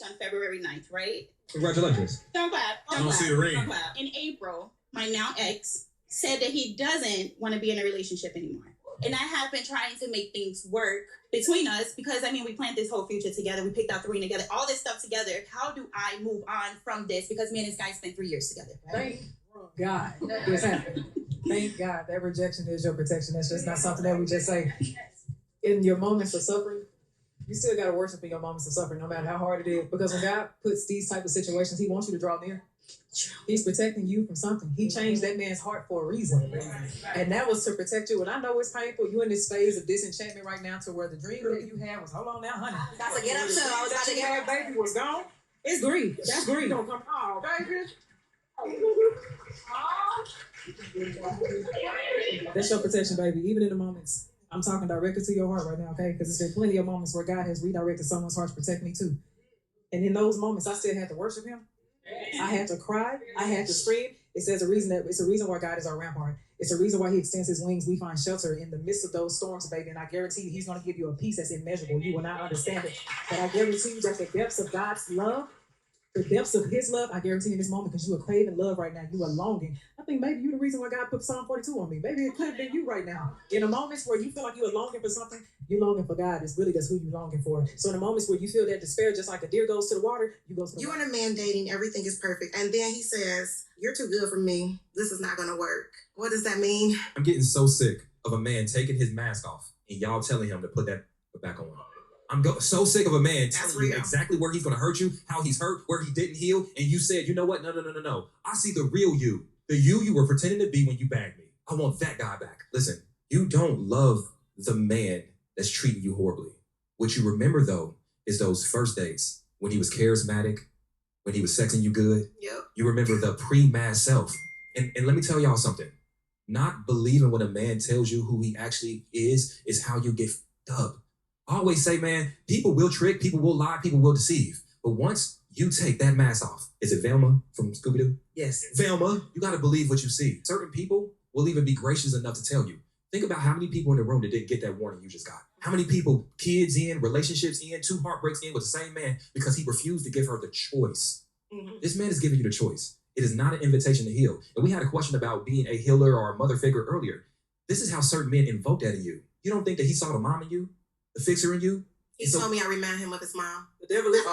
on February 9th, right? Congratulations. Don't clap. I don't see the ring. In April, my now ex said that he doesn't want to be in a relationship anymore. And I have been trying to make things work between us because, I mean, we planned this whole future together. We picked out the ring together, all this stuff together. How do I move on from this? Because me and this guy spent 3 years together. Thank God this happened. Thank God that rejection is your protection. That's just not something that we just say. In your moments of suffering, you still got to worship in your moments of suffering, no matter how hard it is. Because when God puts these type of situations, he wants you to draw near. He's protecting you from something. He changed that man's heart for a reason. And that was to protect you. And I know it's painful. You're in this phase of disenchantment right now to where the dream that you had was, hold on now, honey. That's a get up show. I was about to get her baby was gone. It's grief. That's grief. Don't come on, baby. That's your protection, baby. Even in the moments. I'm talking directly to your heart right now, okay? Because there's been plenty of moments where God has redirected someone's heart to protect me too. And in those moments, I still had to worship him. I had to cry. I had to scream. It's a reason why God is our rampart. It's a reason why he extends his wings. We find shelter in the midst of those storms, baby. And I guarantee you, he's going to give you a peace that's immeasurable. You will not understand it. But I guarantee you that the depths of God's love, the depths of his love, I guarantee in this moment, because you are craving love right now. You are longing. I think maybe you're the reason why God put Psalm 42 on me. Maybe it could have been you right now. In the moments where you feel like you are longing for something, you're longing for God. It's really just who you're longing for. So in the moments where you feel that despair, just like a deer goes to the water, you go to the water. You and a man dating, everything is perfect. And then he says, you're too good for me. This is not going to work. What does that mean? I'm getting so sick of a man taking his mask off and y'all telling him to put that back on. I'm so sick of a man telling you exactly where he's going to hurt you, how he's hurt, where he didn't heal. And you said, you know what? No. I see the real you. The you were pretending to be when you bagged me. I want that guy back. Listen, you don't love the man that's treating you horribly. What you remember, though, is those first dates when he was charismatic, when he was sexing you good. Yep. You remember the pre-mass self. And let me tell y'all something. Not believing when a man tells you who he actually is how you get f***ed up. I always say, man, people will trick, people will lie, people will deceive. But once you take that mask off, is it Velma from Scooby-Doo? Yes. Velma, you got to believe what you see. Certain people will even be gracious enough to tell you. Think about how many people in the room that didn't get that warning you just got. How many people, kids in, relationships in, 2 heartbreaks in with the same man because he refused to give her the choice. Mm-hmm. This man is giving you the choice. It is not an invitation to heal. And we had a question about being a healer or a mother figure earlier. This is how certain men invoke that in you. You don't think that he saw the mom in you? The fixer in you? He told me I remind him of his mom. The devil is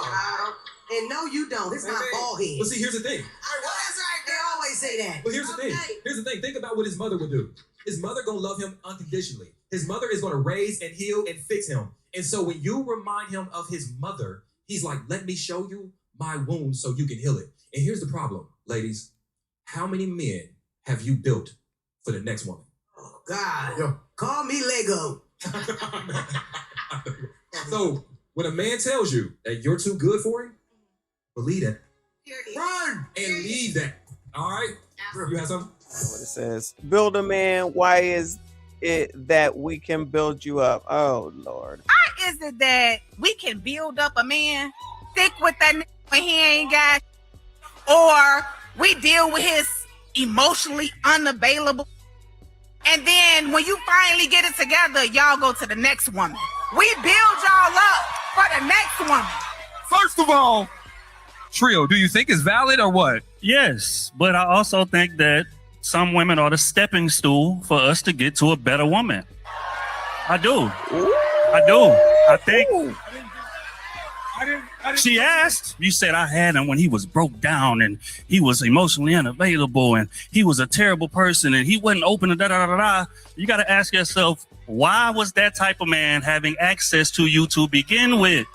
and no, you don't. It's not bald head. Well, see, here's the thing. That's right. They always say that. Well, here's the thing. Here's the thing. Think about what his mother would do. His mother gonna love him unconditionally. His mother is gonna raise and heal and fix him. And so when you remind him of his mother, he's like, let me show you my wound so you can heal it. And here's the problem, ladies. How many men have you built for the next woman? Oh, God. Yo. Call me Lego. So when a man tells you that you're too good for him, believe that. Run and leave that. All right? You have something? What it says. Build a man. Why is it that we can build you up? Oh, Lord. Why is it that we can build up a man, stick with that nigga when he ain't got, or we deal with his emotionally unavailable, and then when you finally get it together, y'all go to the next woman. We build y'all up for the next woman. First of all, Trio, do you think it's valid or what? Yes, but I also think that some women are the stepping stool for us to get to a better woman. I do. I think. She asked. You said I had him when he was broke down and he was emotionally unavailable and he was a terrible person and he wasn't open to da-da-da-da-da. You got to ask yourself, why was that type of man having access to you to begin with?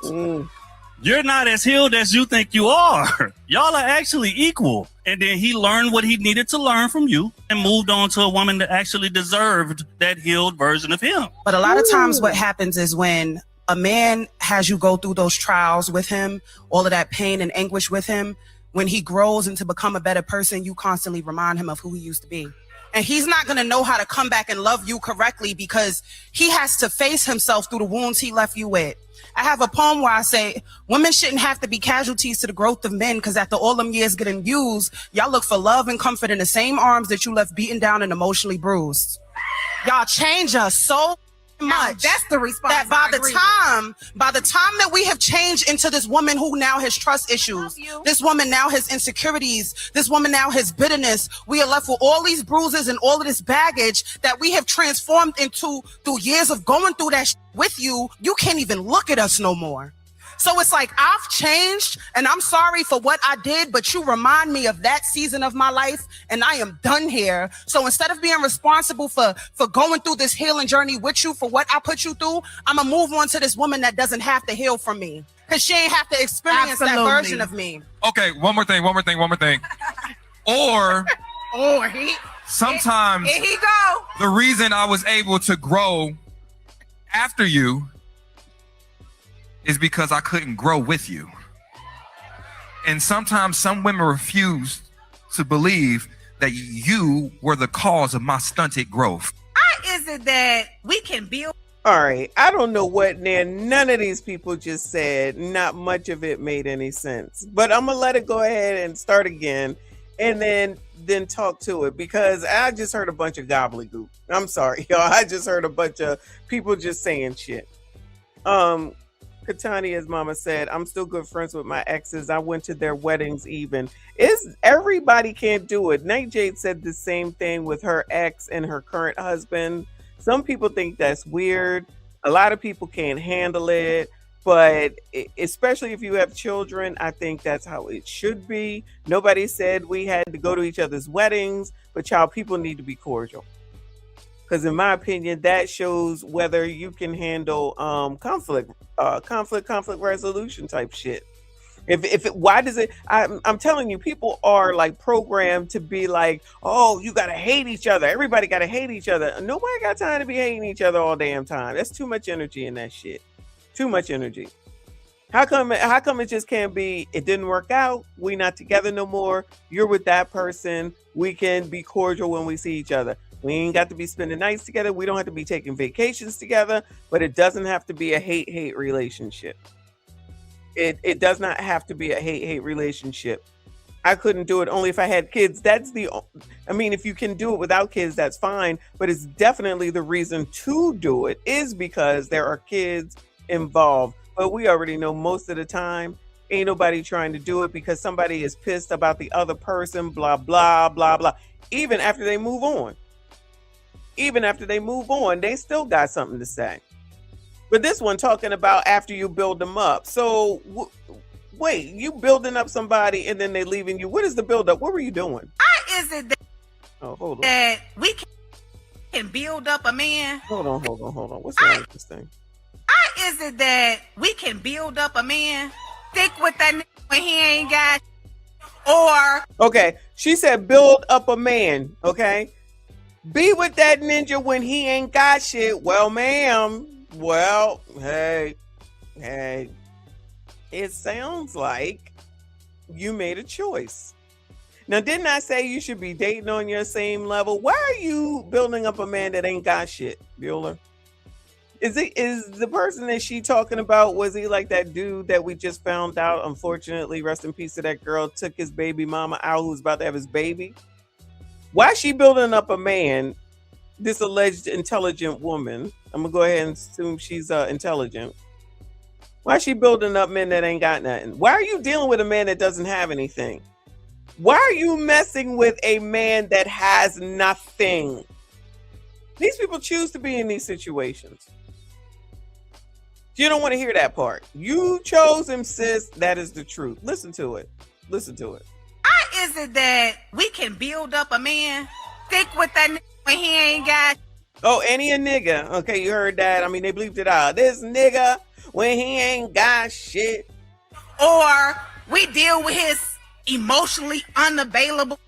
You're not as healed as you think you are. Y'all are actually equal. And then he learned what he needed to learn from you and moved on to a woman that actually deserved that healed version of him. But a lot of times what happens is when a man has you go through those trials with him, all of that pain and anguish with him, when he grows into become a better person, you constantly remind him of who he used to be. And he's not going to know how to come back and love you correctly because he has to face himself through the wounds he left you with. I have a poem where I say, women shouldn't have to be casualties to the growth of men because after all them years getting used, y'all look for love and comfort in the same arms that you left beaten down and emotionally bruised. Y'all change us so much. That's the response. That by the time that we have changed into this woman who now has trust issues, this woman now has insecurities, this woman now has bitterness, we are left with all these bruises and all of this baggage that we have transformed into through years of going through that with you. You can't even look at us no more. So it's like, I've changed and I'm sorry for what I did, but you remind me of that season of my life and I am done here. So instead of being responsible for going through this healing journey with you for what I put you through, I'm going to move on to this woman that doesn't have to heal from me because she ain't have to experience that version of me. Okay, one more thing. Or sometimes Here he go. the reason I was able to grow after you is because I couldn't grow with you. And sometimes some women refuse to believe that you were the cause of my stunted growth. Why is it that we can build? All right, I don't know what none of these people just said. Not much of it made any sense. But I'm gonna let it go ahead and start again, and then talk to it, because I just heard a bunch of gobbledygook. I'm sorry, y'all. I just heard a bunch of people just saying shit. Katania's mama said, I'm still good friends with my exes. I went to their weddings even. Everybody can't do it. Night Jade said the same thing with her ex and her current husband. Some people think that's weird. A lot of people can't handle it. But especially if you have children, I think that's how it should be. Nobody said we had to go to each other's weddings, but child, people need to be cordial. Because in my opinion, that shows whether you can handle conflict resolution type shit. Why does it? I'm telling you, people are like programmed to be like, oh, you gotta hate each other. Everybody gotta hate each other. Nobody got time to be hating each other all damn time. That's too much energy in that shit. Too much energy. How come it just can't be? It didn't work out. We not together no more. You're with that person. We can be cordial when we see each other. We ain't got to be spending nights together. We don't have to be taking vacations together, but it doesn't have to be a hate relationship. It does not have to be a hate relationship. I couldn't do it only if I had kids. If you can do it without kids, that's fine. But it's definitely the reason to do it is because there are kids involved. But we already know most of the time, ain't nobody trying to do it because somebody is pissed about the other person, blah, blah, blah, blah. Even after they move on. They still got something to say. But this one talking about after you build them up. So wait, you building up somebody and then they leaving you. What is the build up? What were you doing? Why is it that, hold on. that we can build up a man? Hold on. What's wrong with this thing? Why is it that we can build up a man, stick with that nigga when he ain't got, or okay, she said build up a man, okay? Be with that ninja when he ain't got shit. Well, ma'am. Well, hey. It sounds like you made a choice. Now, didn't I say you should be dating on your same level? Why are you building up a man that ain't got shit, Bueller? Is the person that she talking about, was he like that dude that we just found out, unfortunately, rest in peace to that girl, took his baby mama out who was about to have his baby? Why is she building up a man, this alleged intelligent woman? I'm going to go ahead and assume she's intelligent. Why is she building up men that ain't got nothing? Why are you dealing with a man that doesn't have anything? Why are you messing with a man that has nothing? These people choose to be in these situations. You don't want to hear that part. You chose him, sis. That is the truth. Listen to it. Why is it that we can build up a man, stick with that nigga when he ain't got? Oh, any a nigga. Okay, you heard that. They bleeped it out. This nigga when he ain't got shit. Or we deal with his emotionally unavailable.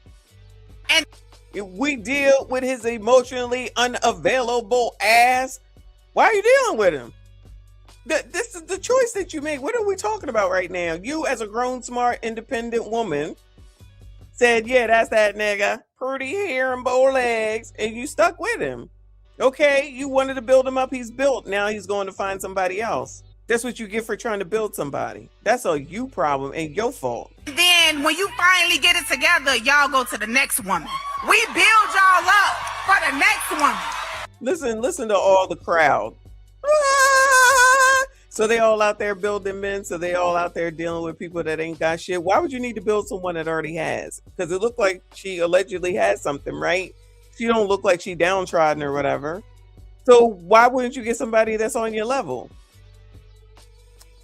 And if we deal with his emotionally unavailable ass, why are you dealing with him? This is the choice that you make. What are we talking about right now? You, as a grown, smart, independent woman, said, yeah, that's that nigga. Pretty hair and bow legs. And you stuck with him. Okay, you wanted to build him up. He's built. Now he's going to find somebody else. That's what you get for trying to build somebody. That's a you problem and your fault. Then when you finally get it together, y'all go to the next woman. We build y'all up for the next woman. Listen to all the crowd. So they all out there building men. So they all out there dealing with people that ain't got shit. Why would you need to build someone that already has? Because it looked like she allegedly has something, right? She don't look like she downtrodden or whatever. So why wouldn't you get somebody that's on your level?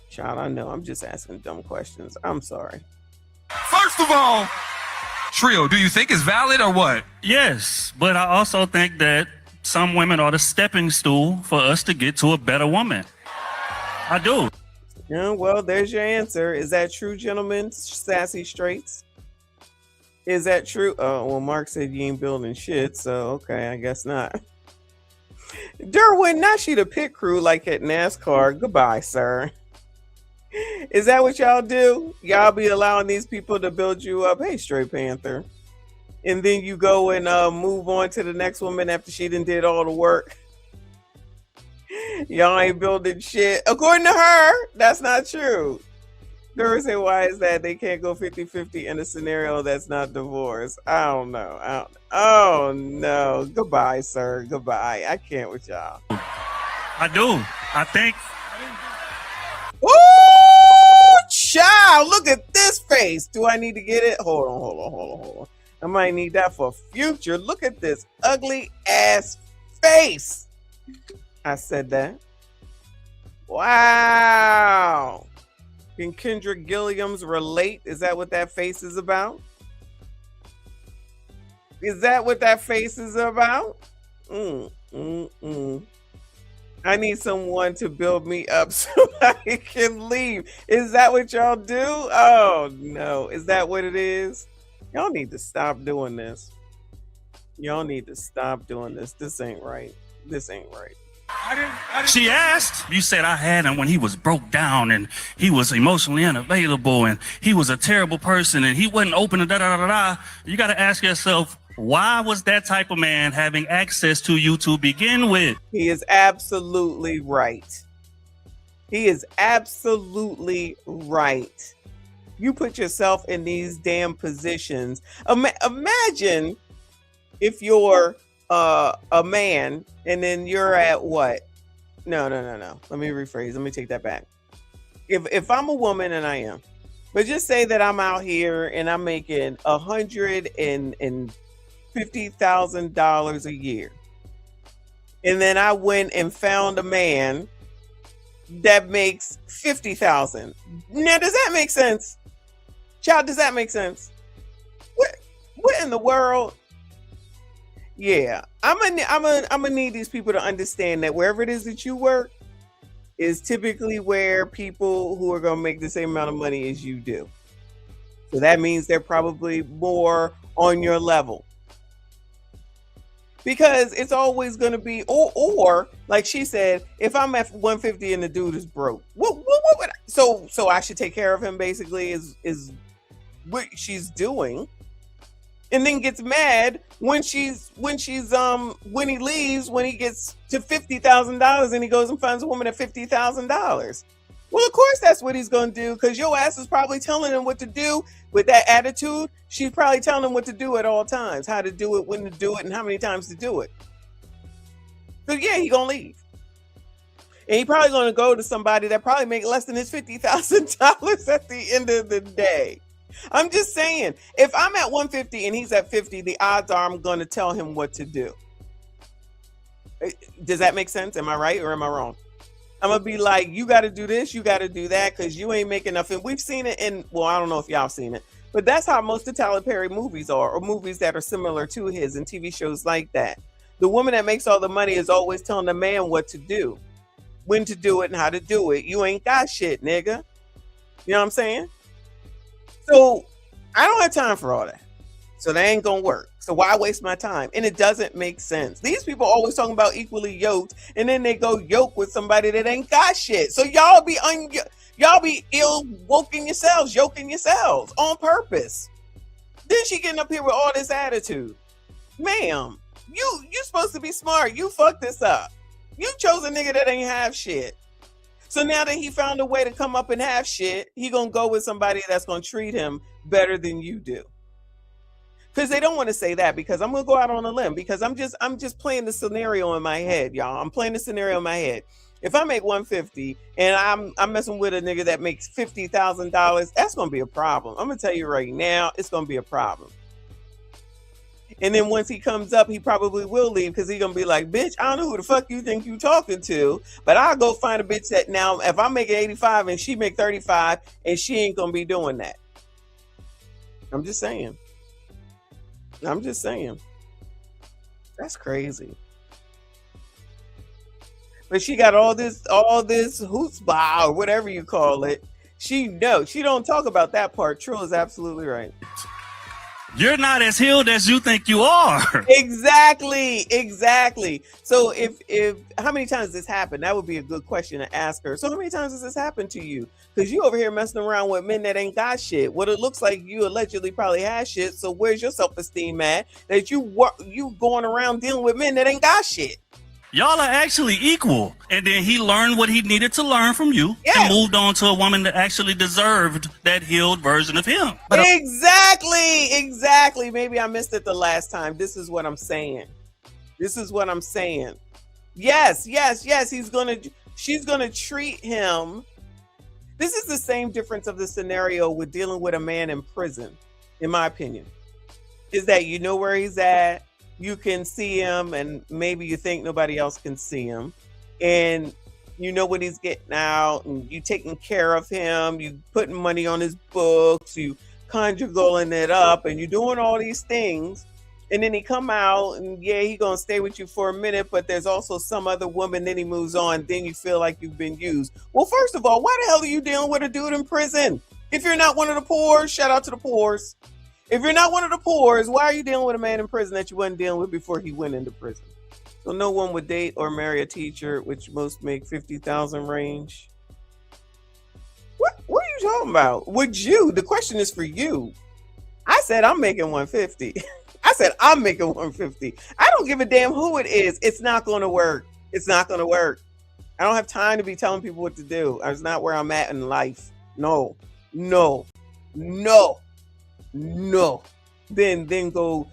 Child, I know I'm just asking dumb questions. I'm sorry. First of all, Trio, do you think it's valid or what? Yes, but I also think that some women are the stepping stool for us to get to a better woman. I do. Yeah, well, there's your answer. Is that true, gentlemen? Sassy straights? Is that true? Oh, well, Mark said you ain't building shit, so okay, I guess not. Derwin, not she the pit crew like at NASCAR. Goodbye, sir. Is that what y'all do? Y'all be allowing these people to build you up? Hey, Straight Panther. And then you go and move on to the next woman after she done did all the work. Y'all ain't building shit. According to her, that's not true. Dura say, why is that? They can't go 50-50 in a scenario that's not divorce. I don't know. Oh, no. Goodbye, sir. Goodbye. I can't with y'all. I do. I think. Ooh, child. Look at this face. Do I need to get it? Hold on. I might need that for future. Look at this ugly ass face. I said that. Wow. Can Kendra Gilliams relate? Is that what that face is about? Is that what that face is about? I need someone to build me up so I can leave. Is that what y'all do? Oh, no. Is that what it is? Y'all need to stop doing this. Y'all need to stop doing this. This ain't right. This ain't right. She asked. You said I had him when he was broke down and he was emotionally unavailable and he was a terrible person and he wasn't open to da-da-da-da-da. You got to ask yourself, why was that type of man having access to you to begin with? He is absolutely right. He is absolutely right. You put yourself in these damn positions. Imagine if you're a man and then you're at what? No. Let me rephrase. Let me take that back. If I'm a woman, and I am, but just say that I'm out here and I'm making $150,000 a year, and then I went and found a man that makes $50,000. Now, does that make sense? Child, does that make sense? What in the world? Yeah, I'm gonna need these people to understand that wherever it is that you work is typically where people who are gonna make the same amount of money as you do. So that means they're probably more on your level. Because it's always gonna be, or like she said, if I'm at 150 and the dude is broke, what would so I should take care of him? Basically, is what she's doing. And then gets mad when he leaves, when he gets to $50,000 and he goes and finds a woman at $50,000. Well, of course that's what he's gonna do, because your ass is probably telling him what to do with that attitude. She's probably telling him what to do at all times, how to do it, when to do it, and how many times to do it. So yeah, he gonna leave. And he probably gonna go to somebody that probably make less than his $50,000 at the end of the day. I'm just saying, if I'm at 150 and he's at 50, the odds are I'm going to tell him what to do. Does that make sense? Am I right or am I wrong? I'm going to be like, you got to do this, you got to do that, because you ain't making enough. And we've seen it in, well, I don't know if y'all seen it, but that's how most of Tyler Perry movies are, or movies that are similar to his and TV shows like that. The woman that makes all the money is always telling the man what to do, when to do it and how to do it. You ain't got shit, nigga. You know what I'm saying? So I don't have time for all that. So that ain't gonna work. So why waste my time? And it doesn't make sense. These people always talking about equally yoked, and then they go yoke with somebody that ain't got shit. So y'all be ill woking yourselves, yoking yourselves on purpose. Then she getting up here with all this attitude. Ma'am, you supposed to be smart. You fucked this up. You chose a nigga that ain't have shit. So now that he found a way to come up and have shit, he gonna go with somebody that's gonna treat him better than you do. Because they don't want to say that, because I'm gonna go out on a limb, because I'm just playing the scenario in my head, y'all. I'm playing the scenario in my head. If I make 150 and I'm messing with a nigga that makes $50,000, that's gonna be a problem. I'm gonna tell you right now, it's gonna be a problem. And then once he comes up, he probably will leave because he's gonna be like, bitch, I don't know who the fuck you think you talking to, but I'll go find a bitch that now if I'm making 85 and she make 35 and she ain't gonna be doing that. I'm just saying. That's crazy. But she got all this chutzpah or whatever you call it. She don't talk about that part. Trill is absolutely right. You're not as healed as you think you are. Exactly. So if how many times this happened? That would be a good question to ask her. So how many times has this happened to you? Because you over here messing around with men that ain't got shit. Well, it looks like you allegedly probably have shit. So where's your self-esteem at? That you going around dealing with men that ain't got shit. Y'all are actually equal. And then he learned what he needed to learn from you and moved on to a woman that actually deserved that healed version of him. Exactly. Maybe I missed it the last time. This is what I'm saying. Yes. She's gonna treat him. This is the same difference of the scenario with dealing with a man in prison, in my opinion. Is that you know where he's at. You can see him and maybe you think nobody else can see him, and you know what he's getting out, and you taking care of him, you putting money on his books, you conjugaling it up, and you doing all these things, and then he come out and he gonna stay with you for a minute, but there's also some other woman, then he moves on, then you feel like you've been used. Well, first of all, why the hell are you dealing with a dude in prison? If you're not one of the poor, shout out to the poors. If you're not one of the poors, why are you dealing with a man in prison that you wasn't dealing with before he went into prison? So no one would date or marry a teacher, which most make 50,000 range. What are you talking about? Would you? The question is for you. I said I'm making 150. I said I'm making 150. I don't give a damn who it is. It's not going to work. I don't have time to be telling people what to do. That's not where I'm at in life. No. Then go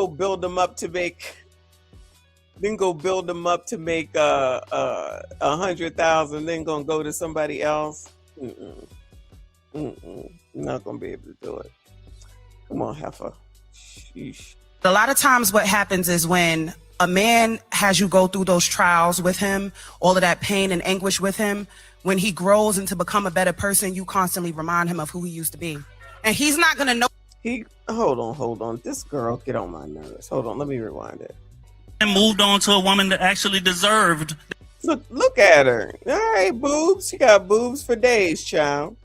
build them up to make. Then go build them up to make 100,000. Then gonna go to somebody else. Not gonna be able to do it. Come on, heifer. Sheesh. A lot of times what happens is when a man has you go through those trials with him, all of that pain and anguish with him, when he grows into become a better person, you constantly remind him of who he used to be. And he's not going to know. Hold on. This girl get on my nerves. Hold on. Let me rewind it. And moved on to a woman that actually deserved. Look at her. All right, boobs. She got boobs for days, child.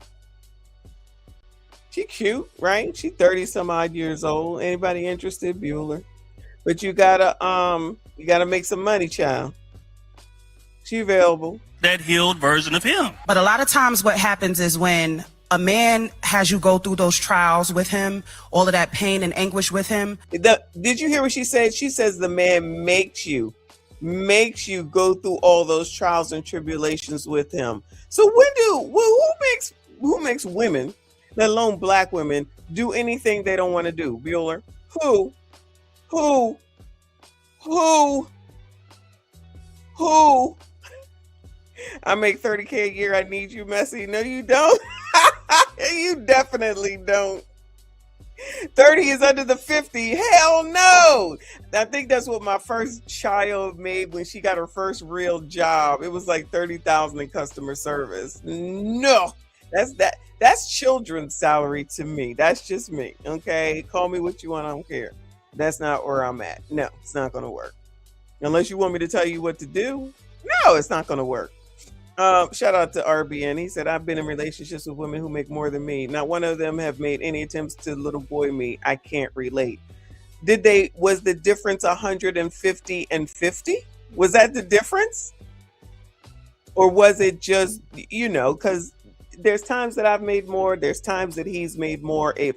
She cute, right? She 30 some odd years old. Anybody interested? Bueller. But you gotta make some money, child. She available. That healed version of him. But a lot of times what happens is when a man has you go through those trials with him, all of that pain and anguish with him. Did you hear what she said? She says the man makes you go through all those trials and tribulations with him. So who makes women, let alone black women, do anything they don't want to do? Bueller? Who? I make 30K a year. I need you, Messy. No, you don't. You definitely don't. 30 is under the 50. Hell no. I think that's what my first child made when she got her first real job. It was like 30,000 in customer service. No, that's children's salary to me. That's just me. Okay. Call me what you want. I don't care. That's not where I'm at. No, it's not going to work. Unless you want me to tell you what to do. No, it's not going to work. Shout out to RBN. He said, I've been in relationships with women who make more than me. Not one of them have made any attempts to little boy me. I can't relate. Was the difference 150 and 50? Was that the difference? Or was it just, because there's times that I've made more, there's times that he's made more. It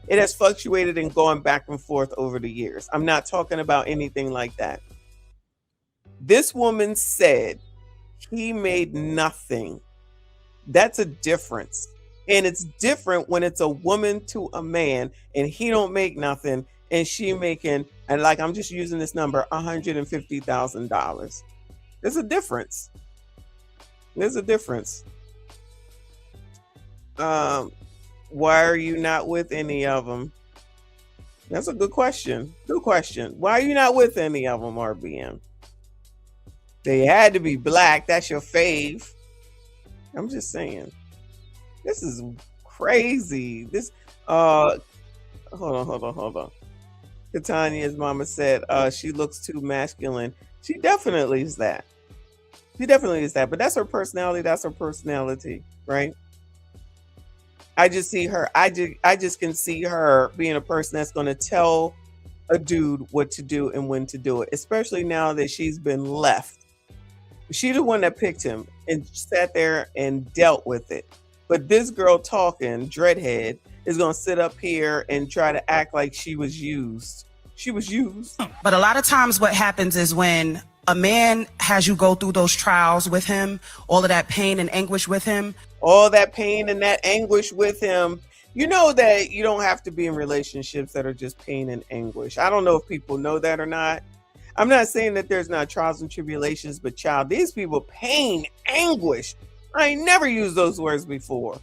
has fluctuated and gone back and forth over the years. I'm not talking about anything like that. This woman said he made nothing. That's a difference. And it's different when it's a woman to a man and he don't make nothing and she making, and like I'm just using this number, $150,000. There's a difference. There's a difference. Why are you not with any of them? That's a good question. Good question. Why are you not with any of them, RBM? They had to be black. That's your fave. I'm just saying. This is crazy. This hold on. Katanya's mama said she looks too masculine. She definitely is that. But that's her personality, right? I just see her. I just can see her being a person that's going to tell a dude what to do and when to do it, especially now that she's been left. She's the one that picked him and sat there and dealt with it. But this girl talking, Dreadhead, is going to sit up here and try to act like she was used. She was used. But a lot of times what happens is when a man has you go through those trials with him, all of that pain and anguish with him, you know that you don't have to be in relationships that are just pain and anguish. I don't know if people know that or not. I'm not saying that there's not trials and tribulations, but child, these people, pain, anguish. I ain't never used those words before.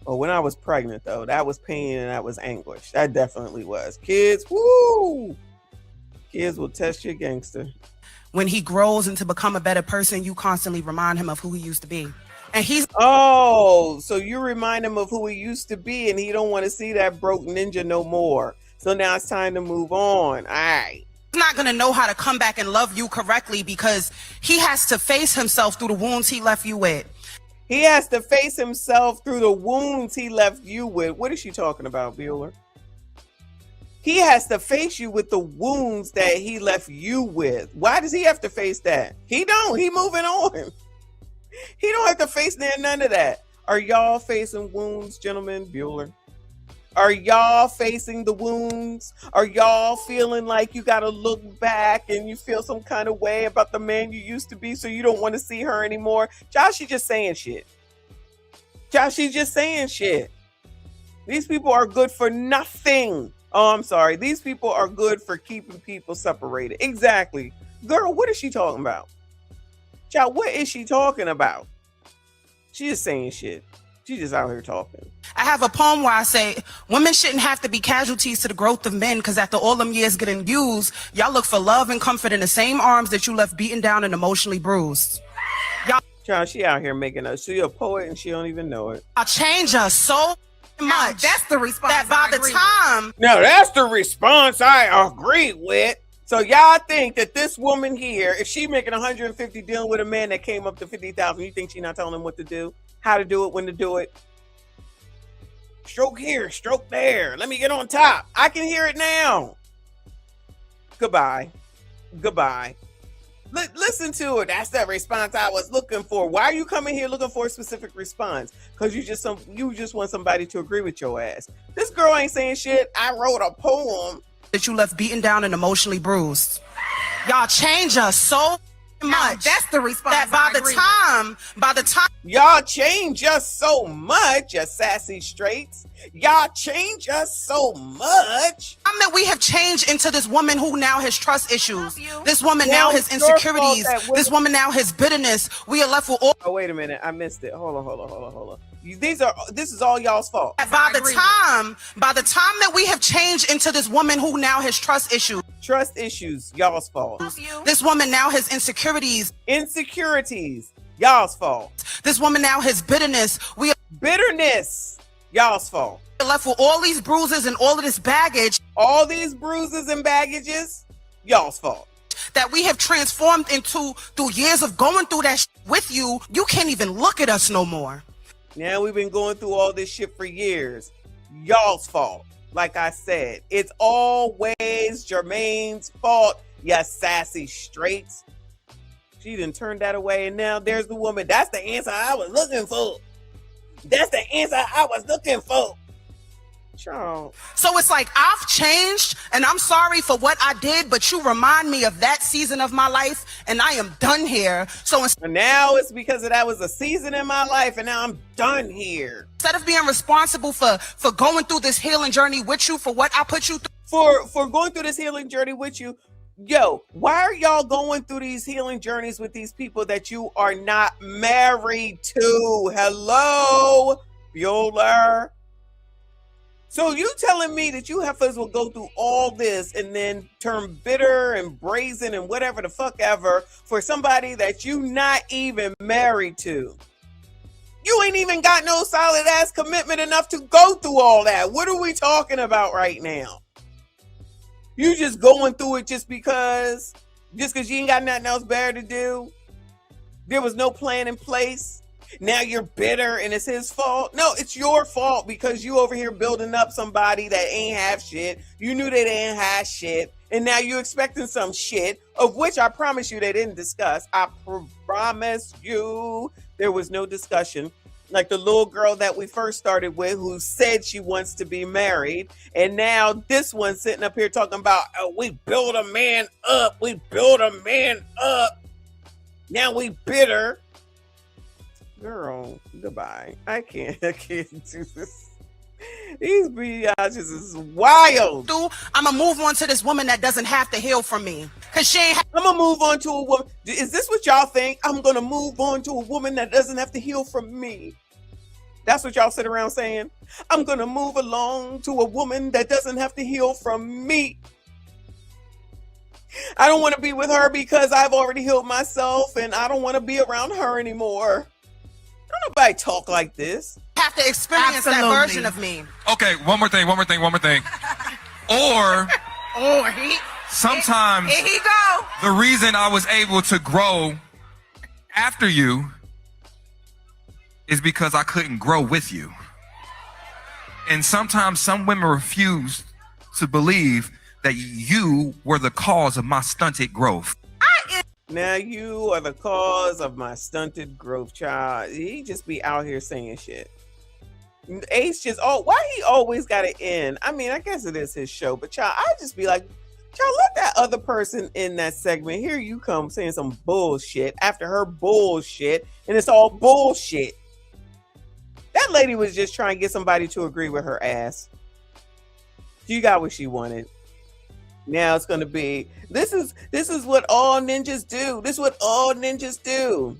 Oh, when I was pregnant, though, that was pain and that was anguish. That definitely was. Kids, woo! Kids will test your gangster. when he grows and to become a better person, you constantly remind him of who he used to be. And he's so you remind him of who he used to be, and he don't want to see that broke ninja no more. So now it's time to move on. All right. not going to know how to come back and love you correctly because he has to face himself through the wounds he left you with. He has to face himself through the wounds he left you with. What is she talking about, Bueller? He has to face you with the wounds that he left you with. Why does he have to face that? He don't. He moving on. He don't have to face none of that. Are y'all facing wounds, gentlemen? Bueller. Are y'all facing the wounds? Are y'all feeling like you got to look back and you feel some kind of way about the man you used to be so you don't want to see her anymore? Josh, she's just saying shit. Josh, she's just saying shit. These people are good for nothing. Oh, I'm sorry. These people are good for keeping people separated. Exactly. Girl, what is she talking about? Child, what is she talking about? She's just saying shit. She's just out here talking. I have a poem where I say, women shouldn't have to be casualties to the growth of men because after all them years getting used, y'all look for love and comfort in the same arms that you left beaten down and emotionally bruised. Y'all, child, she out here making us. She's a poet and she don't even know it. I'll change us so much. That's the response. That by the time. No, that's the response I agree with. So y'all think that this woman here, if she making 150 dealing with a man that came up to 50,000, you think she not telling him what to do, how to do it, when to do it? Stroke here, stroke there. Let me get on top. I can hear it now. Goodbye. Goodbye. Listen to it. That's the response I was looking for. Why are you coming here looking for a specific response? Because you just want somebody to agree with your ass. This girl ain't saying shit. I wrote a poem that you left beaten down and emotionally bruised. Y'all change us so much. That's the response. That by the time y'all change us so much, you sassy straights. Y'all change us so much. I mean, we have changed into this woman who now has trust issues. This woman now has insecurities. This woman now has bitterness. We are left with all. Oh, wait a minute. I missed it. Hold on. This is all y'all's fault. By the time that we have changed into this woman who now has trust issues. Trust issues, y'all's fault. This woman now has insecurities. Insecurities, y'all's fault. This woman now has bitterness. Bitterness, y'all's fault. We're left with all these bruises and all of this baggage. All these bruises and baggages, y'all's fault. That we have transformed into through years of going through that with you. You can't even look at us no more. Now we've been going through all this shit for years. Y'all's fault. Like I said, it's always Jermaine's fault, you sassy straights. She done turned that away, and now there's the woman. That's the answer I was looking for. Child. So it's like I've changed, and I'm sorry for what I did, but you remind me of that season of my life, and I am done here. So now it's because that was a season in my life, and now I'm done here. Instead of being responsible for going through this healing journey with you, for what I put you through. For going through this healing journey with you, Yo, why are y'all going through these healing journeys with these people that you are not married to? Hello, Bueller. So you telling me that you heifers will go through all this and then turn bitter and brazen and whatever the fuck ever for somebody that you not even married to? You ain't even got no solid ass commitment enough to go through all that. What are we talking about right now? You just going through it just because you ain't got nothing else better to do? There was no plan in place. Now you're bitter and it's his fault? No, it's your fault because you over here building up somebody that ain't have shit. You knew they didn't have shit. And now you expecting some shit of which I promise you they didn't discuss. I promise you there was no discussion. Like the little girl that we first started with who said she wants to be married. And now this one sitting up here talking about, oh, we build a man up. We build a man up. Now we bitter. Girl, goodbye. I can't do this. These biatches is wild. I'm gonna move on to this woman that doesn't have to heal from me. Cause she ain't I'm gonna move on to a woman. Is this what y'all think? I'm gonna move on to a woman that doesn't have to heal from me. That's what y'all sit around saying. I'm gonna move along to a woman that doesn't have to heal from me. I don't want to be with her because I've already healed myself and I don't want to be around her anymore. Don't nobody talk like this. have to experience that version of me. Okay, one more thing. Or sometimes Here he go. the reason I was able to grow after you is because I couldn't grow with you. And sometimes some women refuse to believe that you were the cause of my stunted growth. Now you are the cause of my stunted growth, child. He just be out here saying shit. Ace just, why he always got to end? I mean, I guess it is his show, but child, I just be like, child, let that other person in that segment. Here you come saying some bullshit after her bullshit, and it's all bullshit. That lady was just trying to get somebody to agree with her ass. She got what she wanted. Now it's gonna be this is what all ninjas do. This is what all ninjas do.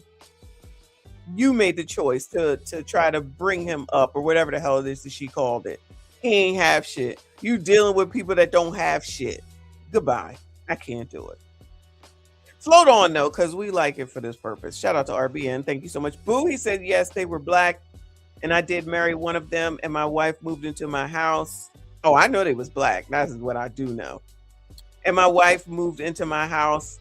You made the choice to try to bring him up or whatever the hell it is that she called it. He ain't have shit. You dealing with people that don't have shit. Goodbye. I can't do it. Float on though, because we like it for this purpose. Shout out to RBN. Thank you so much. Boo, he said yes, they were black. And I did marry one of them, and my wife moved into my house. Oh, I know they was black. That is what I do know. And my wife moved into my house,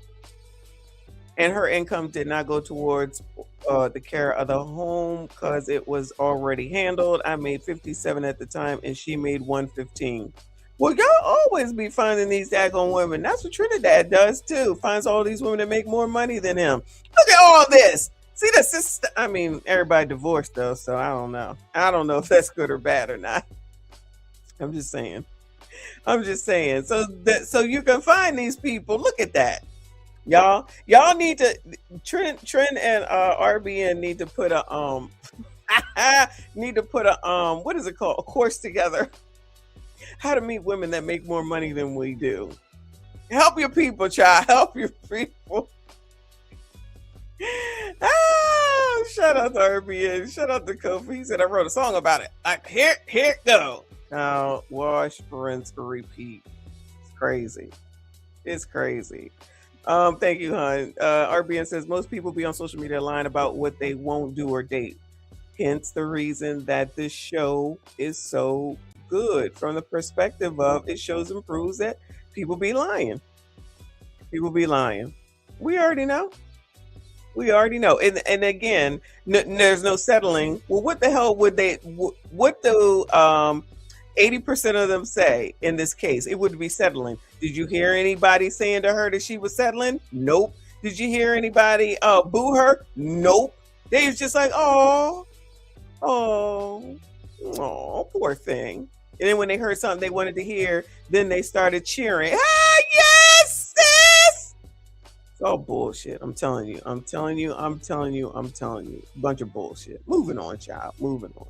and her income did not go towards the care of the home because it was already handled. I made $57 at the time, and she made $115. Well, y'all always be finding these daggone women. That's what Trinidad does too. Finds all these women that make more money than him. Look at all this. See the sister. I mean, everybody divorced though, so I don't know. I don't know if that's good or bad or not. I'm just saying. So you can find these people. Look at that. Y'all need to Trent and RBN need to put a what is it called? A course together. How to meet women that make more money than we do. Help your people, child. Help your people. Shout out to RBN. Shout out to Kofi. He said I wrote a song about it. Like here it go. Now wash, rinse, repeat. It's crazy. It's crazy. Thank you, hon. RBN says most people be on social media lying about what they won't do or date. Hence the reason that this show is so good from the perspective of it shows and proves that people be lying. People be lying. We already know. And again, there's no settling. Well, what the hell would they? What do 80% of them say in this case? It would be settling. Did you hear anybody saying to her that she was settling? Nope. Did you hear anybody boo her? Nope. They was just like, oh, poor thing. And then when they heard something they wanted to hear, then they started cheering. Ah, yes, sis! It's all bullshit. I'm telling you. Bunch of bullshit. Moving on, child. Moving on.